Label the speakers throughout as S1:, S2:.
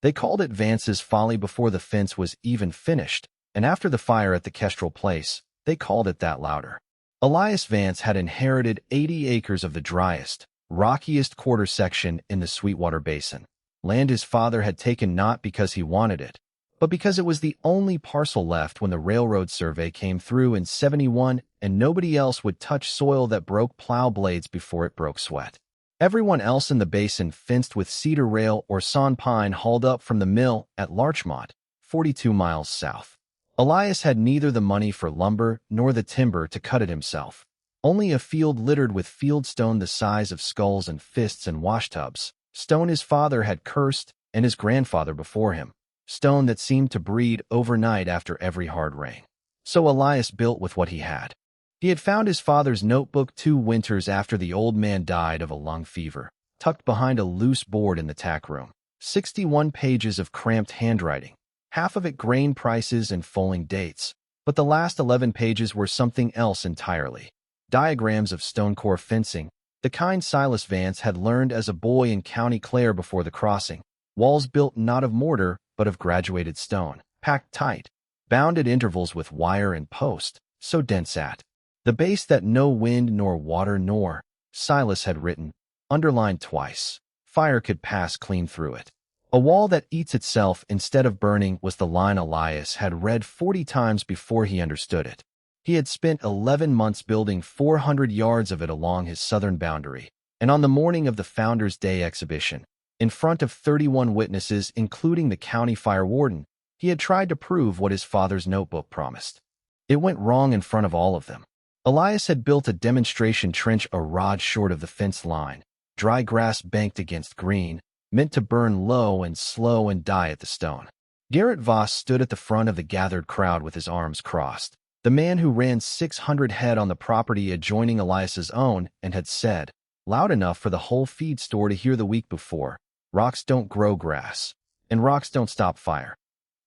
S1: They called it Vance's folly before the fence was even finished, and after the fire at the Kestrel place, they called it that louder. Elias Vance had inherited 80 acres of the driest, rockiest quarter section in the Sweetwater Basin, land his father had taken not because he wanted it, but because it was the only parcel left when the railroad survey came through in '71 and nobody else would touch soil that broke plow blades before it broke sweat. Everyone else in the basin fenced with cedar rail or sawn pine hauled up from the mill at Larchmont, 42 miles south. Elias had neither the money for lumber nor the timber to cut it himself. Only a field littered with field stone the size of skulls and fists and washtubs, stone his father had cursed and his grandfather before him, stone that seemed to breed overnight after every hard rain. So Elias built with what he had. He had found his father's notebook 2 winters after the old man died of a lung fever, tucked behind a loose board in the tack room. 61 pages of cramped handwriting, half of it grain prices and falling dates, but the last 11 pages were something else entirely. Diagrams of stone core fencing, the kind Silas Vance had learned as a boy in County Clare before the crossing. Walls built not of mortar, but of graduated stone, packed tight, bound at intervals with wire and post, so dense at the base that no wind nor water nor, Silas had written, underlined twice, fire could pass clean through it. A wall that eats itself instead of burning was the line Elias had read 40 times before he understood it. He had spent 11 months building 400 yards of it along his southern boundary, and on the morning of the Founders' Day exhibition, in front of 31 witnesses including the county fire warden, he had tried to prove what his father's notebook promised. It went wrong in front of all of them. Elias had built a demonstration trench a rod short of the fence line, dry grass banked against green, meant to burn low and slow and die at the stone. Garrett Voss stood at the front of the gathered crowd with his arms crossed, the man who ran 600 head on the property adjoining Elias's own, and had said, loud enough for the whole feed store to hear the week before, rocks don't grow grass, and rocks don't stop fire.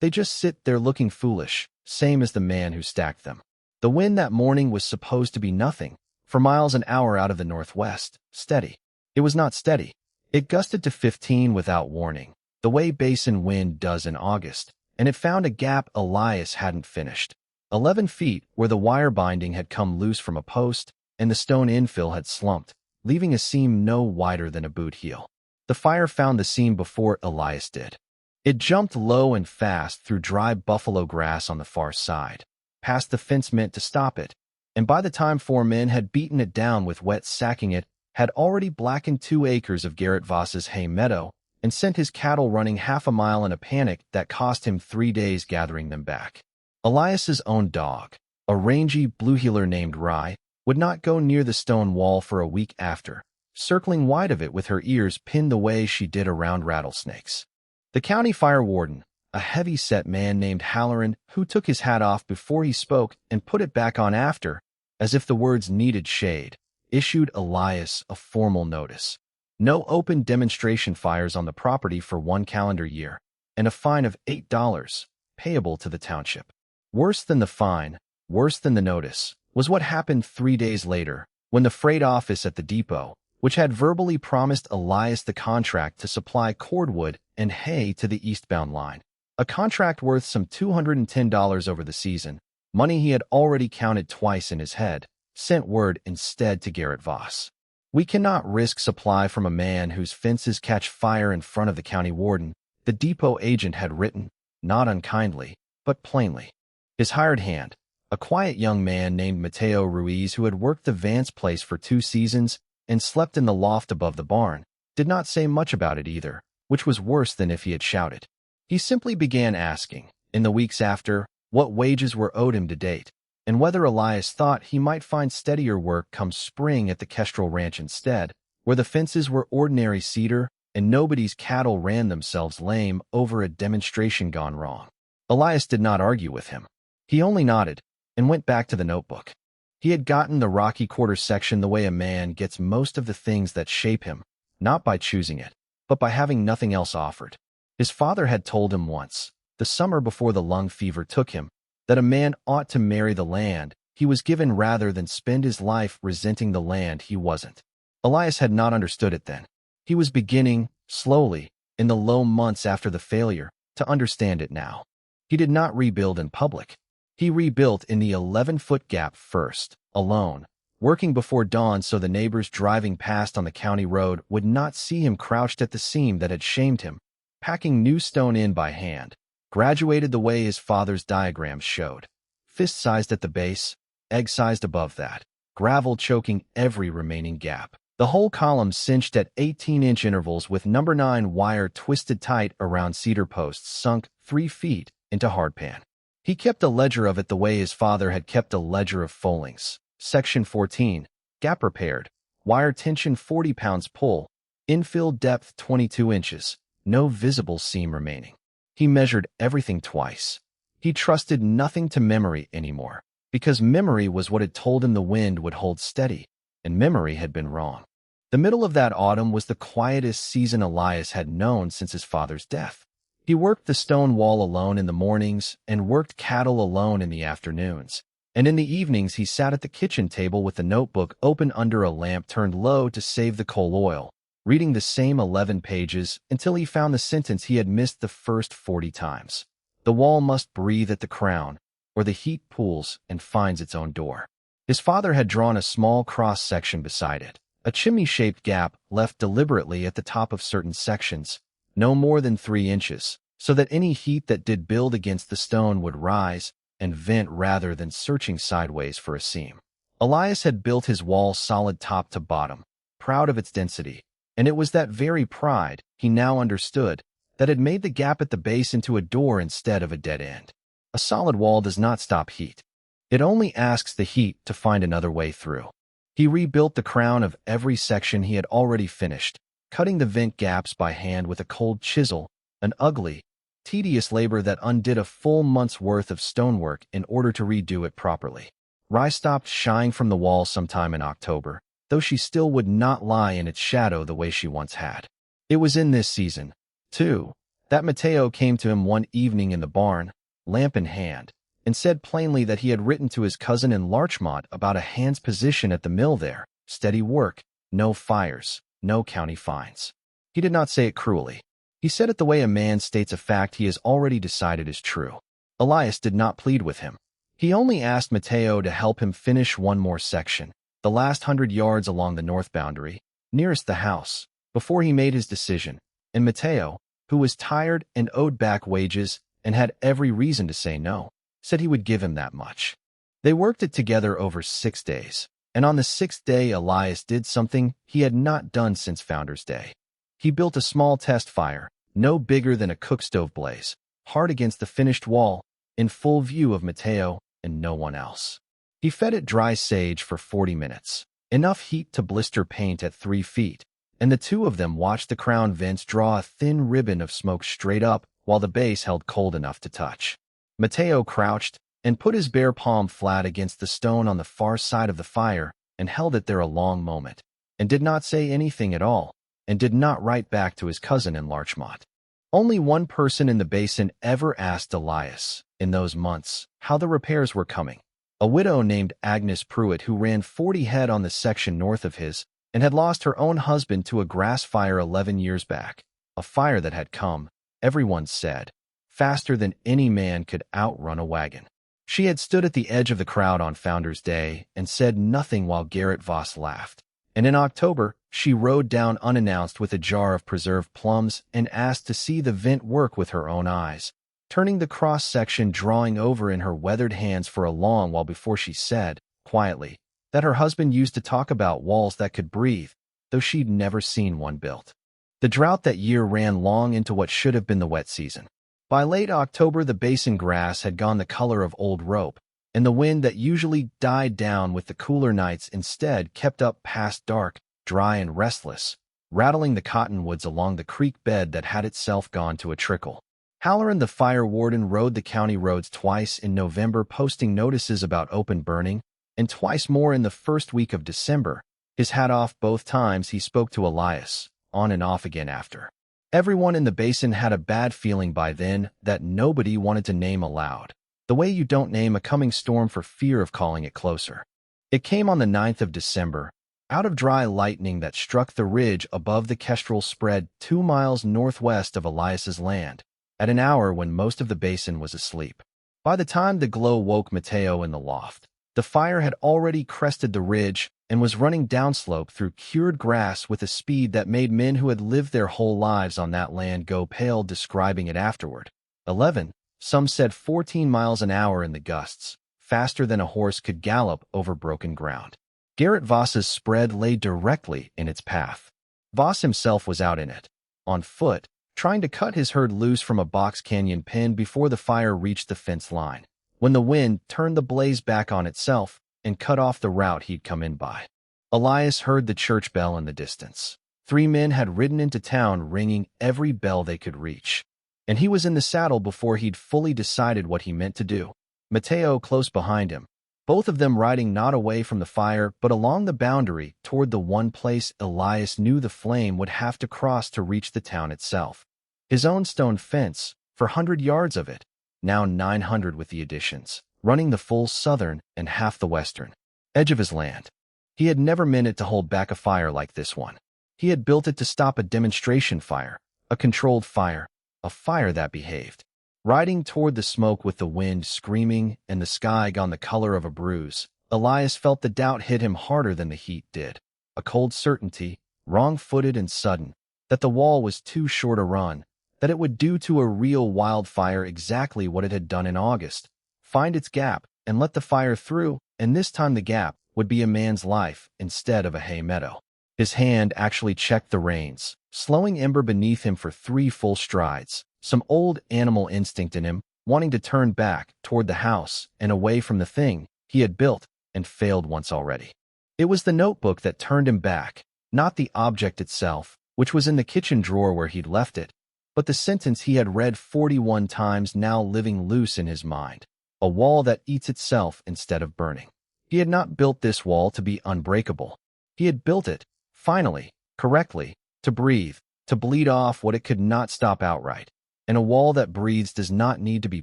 S1: They just sit there looking foolish, same as the man who stacked them. The wind that morning was supposed to be nothing, for miles an hour out of the northwest, steady. It was not steady. It gusted to 15 without warning, the way basin wind does in August, and it found a gap Elias hadn't finished. 11 feet where the wire binding had come loose from a post, and the stone infill had slumped, leaving a seam no wider than a boot heel. The fire found the seam before Elias did. It jumped low and fast through dry buffalo grass on the far side, past the fence meant to stop it, and by the time 4 men had beaten it down with wet sacking it, had already blackened 2 acres of Garrett Voss's hay meadow and sent his cattle running half a mile in a panic that cost him 3 days gathering them back. Elias's own dog, a rangy blue heeler named Rye, would not go near the stone wall for a week after, circling wide of it with her ears pinned the way she did around rattlesnakes. The county fire warden, a heavy-set man named Halloran, who took his hat off before he spoke and put it back on after, as if the words needed shade, issued Elias a formal notice. No open demonstration fires on the property for 1 calendar year, and a fine of $8, payable to the township. Worse than the fine, worse than the notice, was what happened 3 days later, when the freight office at the depot, which had verbally promised Elias the contract to supply cordwood and hay to the eastbound line, a contract worth some $210 over the season, money he had already counted twice in his head, sent word instead to Garrett Voss. We cannot risk supply from a man whose fences catch fire in front of the county warden, the depot agent had written, not unkindly, but plainly. His hired hand, a quiet young man named Mateo Ruiz who had worked the Vance place for 2 seasons and slept in the loft above the barn, did not say much about it either, which was worse than if he had shouted. He simply began asking, in the weeks after, what wages were owed him to date, and whether Elias thought he might find steadier work come spring at the Kestrel Ranch instead, where the fences were ordinary cedar and nobody's cattle ran themselves lame over a demonstration gone wrong. Elias did not argue with him. He only nodded and went back to the notebook. He had gotten the Rocky Quarter section the way a man gets most of the things that shape him, not by choosing it, but by having nothing else offered. His father had told him once, the summer before the lung fever took him, that a man ought to marry the land he was given rather than spend his life resenting the land he wasn't. Elias had not understood it then. He was beginning, slowly, in the low months after the failure, to understand it now. He did not rebuild in public. He rebuilt in the 11-foot gap first, alone, working before dawn so the neighbors driving past on the county road would not see him crouched at the seam that had shamed him, packing new stone in by hand, graduated the way his father's diagrams showed. Fist-sized at the base, egg-sized above that, gravel choking every remaining gap. The whole column cinched at 18-inch intervals with number 9 wire twisted tight around cedar posts sunk 3 feet into hardpan. He kept a ledger of it the way his father had kept a ledger of foalings. Section 14, gap repaired, wire tension 40 pounds pull, infill depth 22 inches, no visible seam remaining. He measured everything twice. He trusted nothing to memory anymore, because memory was what had told him the wind would hold steady, and memory had been wrong. The middle of that autumn was the quietest season Elias had known since his father's death. He worked the stone wall alone in the mornings and worked cattle alone in the afternoons. And in the evenings he sat at the kitchen table with the notebook open under a lamp turned low to save the coal oil, reading the same 11 pages until he found the sentence he had missed the first 40 times. The wall must breathe at the crown, or the heat pools and finds its own door. His father had drawn a small cross-section beside it, a chimney-shaped gap left deliberately at the top of certain sections, no more than 3 inches, so that any heat that did build against the stone would rise and vent rather than searching sideways for a seam. Elias had built his wall solid top to bottom, proud of its density, and it was that very pride, he now understood, that had made the gap at the base into a door instead of a dead end. A solid wall does not stop heat. It only asks the heat to find another way through. He rebuilt the crown of every section he had already finished, cutting the vent gaps by hand with a cold chisel, an ugly, tedious labor that undid a full month's worth of stonework in order to redo it properly. Rye stopped shying from the wall sometime in October, though she still would not lie in its shadow the way she once had. It was in this season, too, that Mateo came to him one evening in the barn, lamp in hand, and said plainly that he had written to his cousin in Larchmont about a hand's position at the mill there, steady work, no fires, no county fines. He did not say it cruelly. He said it the way a man states a fact he has already decided is true. Elias did not plead with him. He only asked Mateo to help him finish one more section, the last 100 yards along the north boundary, nearest the house, before he made his decision, and Mateo, who was tired and owed back wages and had every reason to say no, said he would give him that much. They worked it together over 6 days, and on the 6th day Elias did something he had not done since Founder's Day. He built a small test fire, no bigger than a cookstove blaze, hard against the finished wall, in full view of Mateo and no one else. He fed it dry sage for 40 minutes, enough heat to blister paint at 3 feet, and the two of them watched the crown vents draw a thin ribbon of smoke straight up while the base held cold enough to touch. Mateo crouched and put his bare palm flat against the stone on the far side of the fire and held it there a long moment, and did not say anything at all, and did not write back to his cousin in Larchmont. Only one person in the basin ever asked Elias, in those months, how the repairs were coming. A widow named Agnes Pruitt who ran 40 head on the section north of his and had lost her own husband to a grass fire 11 years back, a fire that had come, everyone said, faster than any man could outrun a wagon. She had stood at the edge of the crowd on Founder's Day and said nothing while Garrett Voss laughed. And in October, she rode down unannounced with a jar of preserved plums and asked to see the vent work with her own eyes, turning the cross-section drawing over in her weathered hands for a long while before she said, quietly, that her husband used to talk about walls that could breathe, though she'd never seen one built. The drought that year ran long into what should have been the wet season. By late October, the basin grass had gone the color of old rope, and the wind that usually died down with the cooler nights instead kept up past dark, dry and restless, rattling the cottonwoods along the creek bed that had itself gone to a trickle. Halloran the fire warden rode the county roads twice in November posting notices about open burning, and twice more in the first week of December, his hat off both times he spoke to Elias, on and off again after. Everyone in the basin had a bad feeling by then that nobody wanted to name aloud, the way you don't name a coming storm for fear of calling it closer. It came on the 9th of December, out of dry lightning that struck the ridge above the kestrel spread 2 miles northwest of Elias's land, at an hour when most of the basin was asleep. By the time the glow woke Mateo in the loft, the fire had already crested the ridge and was running downslope through cured grass with a speed that made men who had lived their whole lives on that land go pale describing it afterward. 11, some said 14 miles an hour in the gusts, faster than a horse could gallop over broken ground. Garrett Voss's spread lay directly in its path. Voss himself was out in it, on foot, trying to cut his herd loose from a box canyon pen before the fire reached the fence line, when the wind turned the blaze back on itself and cut off the route he'd come in by. Elias heard the church bell in the distance. 3 men had ridden into town ringing every bell they could reach, and he was in the saddle before he'd fully decided what he meant to do. Mateo close behind him, both of them riding not away from the fire but along the boundary toward the one place Elias knew the flame would have to cross to reach the town itself. His own stone fence, for 100 yards of it, now 900 with the additions, running the full southern and half the western edge of his land. He had never meant it to hold back a fire like this one. He had built it to stop a demonstration fire, a controlled fire, a fire that behaved. Riding toward the smoke with the wind screaming and the sky gone the color of a bruise, Elias felt the doubt hit him harder than the heat did. A cold certainty, wrong-footed and sudden, that the wall was too short a run, that it would do to a real wildfire exactly what it had done in August, find its gap and let the fire through, and this time the gap would be a man's life instead of a hay meadow. His hand actually checked the reins, slowing Ember beneath him for 3 full strides, some old animal instinct in him, wanting to turn back toward the house and away from the thing he had built and failed once already. It was the notebook that turned him back, not the object itself, which was in the kitchen drawer where he'd left it, but the sentence he had read 41 times now living loose in his mind. A wall that eats itself instead of burning. He had not built this wall to be unbreakable. He had built it, finally, correctly, to breathe, to bleed off what it could not stop outright. And a wall that breathes does not need to be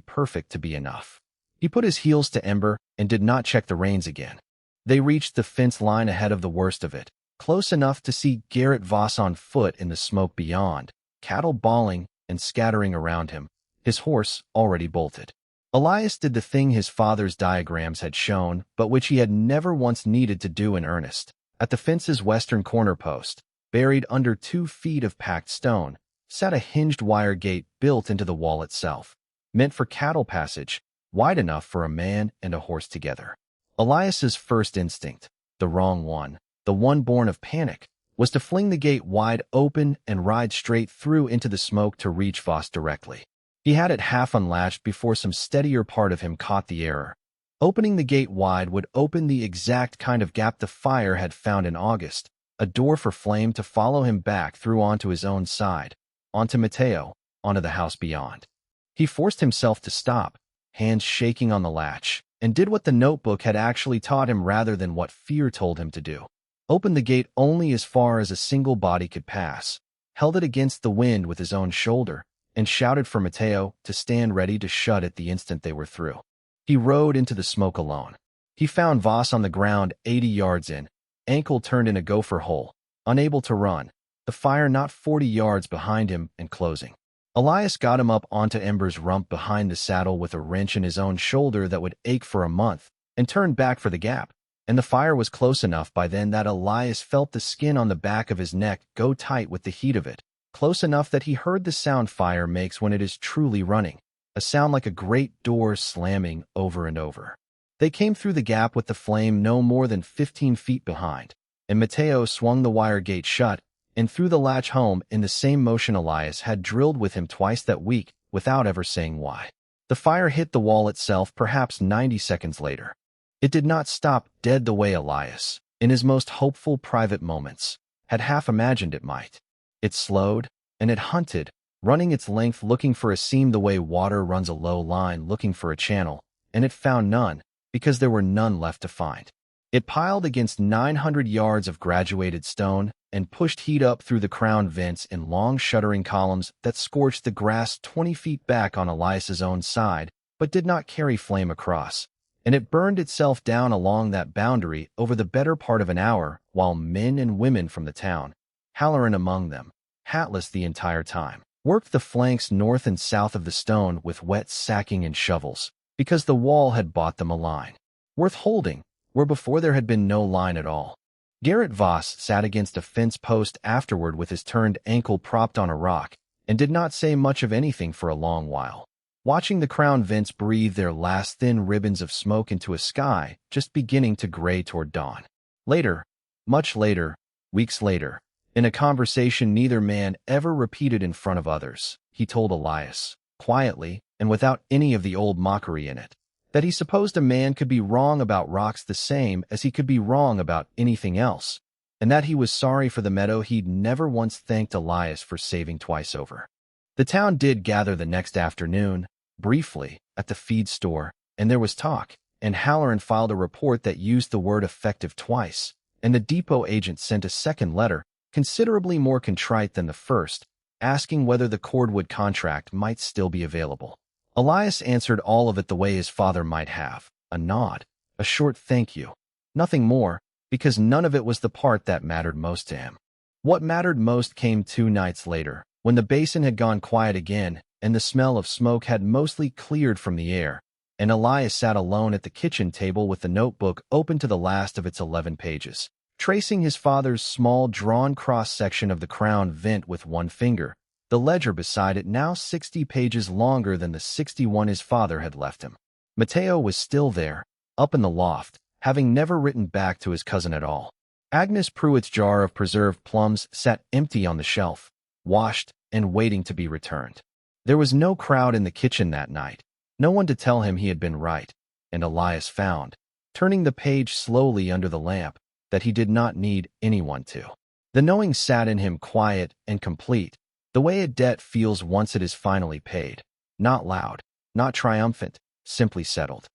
S1: perfect to be enough. He put his heels to Ember and did not check the reins again. They reached the fence line ahead of the worst of it, close enough to see Garrett Voss on foot in the smoke beyond, cattle bawling and scattering around him, his horse already bolted. Elias did the thing his father's diagrams had shown, but which he had never once needed to do in earnest. At the fence's western corner post, buried under 2 feet of packed stone, sat a hinged wire gate built into the wall itself, meant for cattle passage, wide enough for a man and a horse together. Elias's first instinct, the wrong one, the one born of panic, was to fling the gate wide open and ride straight through into the smoke to reach Voss directly. He had it half unlatched before some steadier part of him caught the error. Opening the gate wide would open the exact kind of gap the fire had found in August, a door for flame to follow him back through onto his own side, onto Mateo, onto the house beyond. He forced himself to stop, hands shaking on the latch, and did what the notebook had actually taught him rather than what fear told him to do. Opened the gate only as far as a single body could pass, held it against the wind with his own shoulder, and shouted for Mateo to stand ready to shut it the instant they were through. He rode into the smoke alone. He found Voss on the ground 80 yards in, ankle turned in a gopher hole, unable to run, the fire not 40 yards behind him and closing. Elias got him up onto Ember's rump behind the saddle with a wrench in his own shoulder that would ache for a month, and turned back for the gap. And the fire was close enough by then that Elias felt the skin on the back of his neck go tight with the heat of it, close enough that he heard the sound fire makes when it is truly running, a sound like a great door slamming over and over. They came through the gap with the flame no more than 15 feet behind, and Mateo swung the wire gate shut and threw the latch home in the same motion Elias had drilled with him twice that week without ever saying why. The fire hit the wall itself perhaps 90 seconds later. It did not stop dead the way Elias, in his most hopeful private moments, had half imagined it might. It slowed, and it hunted, running its length looking for a seam the way water runs a low line looking for a channel, and it found none, because there were none left to find. It piled against 900 yards of graduated stone and pushed heat up through the crown vents in long shuddering columns that scorched the grass 20 feet back on Elias's own side, but did not carry flame across. and it burned itself down along that boundary over the better part of an hour, while men and women from the town, Halloran among them, hatless the entire time, worked the flanks north and south of the stone with wet sacking and shovels, because the wall had bought them a line worth holding, where before there had been no line at all. Garrett Voss sat against a fence post afterward with his turned ankle propped on a rock, and did not say much of anything for a long while, watching the crown vents breathe their last thin ribbons of smoke into a sky just beginning to gray toward dawn. Later, much later, weeks later, in a conversation neither man ever repeated in front of others, he told Elias, quietly and without any of the old mockery in it, that he supposed a man could be wrong about rocks the same as he could be wrong about anything else, and that he was sorry for the meadow he'd never once thanked Elias for saving twice over. The town did gather the next afternoon, briefly, at the feed store, and there was talk, and Halloran filed a report that used the word effective twice, and the depot agent sent a second letter, considerably more contrite than the first, asking whether the cordwood contract might still be available. Elias answered all of it the way his father might have, a nod, a short thank you. Nothing more, because none of it was the part that mattered most to him. What mattered most came 2 nights later, when the basin had gone quiet again and the smell of smoke had mostly cleared from the air, and Elias sat alone at the kitchen table with the notebook open to the last of its 11 pages, tracing his father's small drawn cross-section of the crown vent with one finger, the ledger beside it now 60 pages longer than the 61 his father had left him. Mateo was still there, up in the loft, having never written back to his cousin at all. Agnes Pruitt's jar of preserved plums sat empty on the shelf, washed and waiting to be returned. There was no crowd in the kitchen that night, no one to tell him he had been right, and Elias found, turning the page slowly under the lamp, that he did not need anyone to. The knowing sat in him quiet and complete, the way a debt feels once it is finally paid, not loud, not triumphant, simply settled.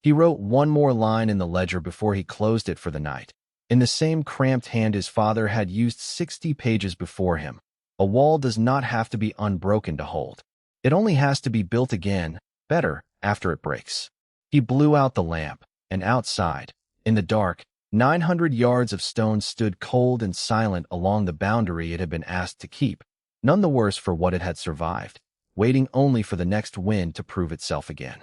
S1: He wrote one more line in the ledger before he closed it for the night, in the same cramped hand his father had used 60 pages before him. A wall does not have to be unbroken to hold. It only has to be built again, better, after it breaks. He blew out the lamp, and outside, in the dark, 900 yards of stone stood cold and silent along the boundary it had been asked to keep, none the worse for what it had survived, waiting only for the next wind to prove itself again.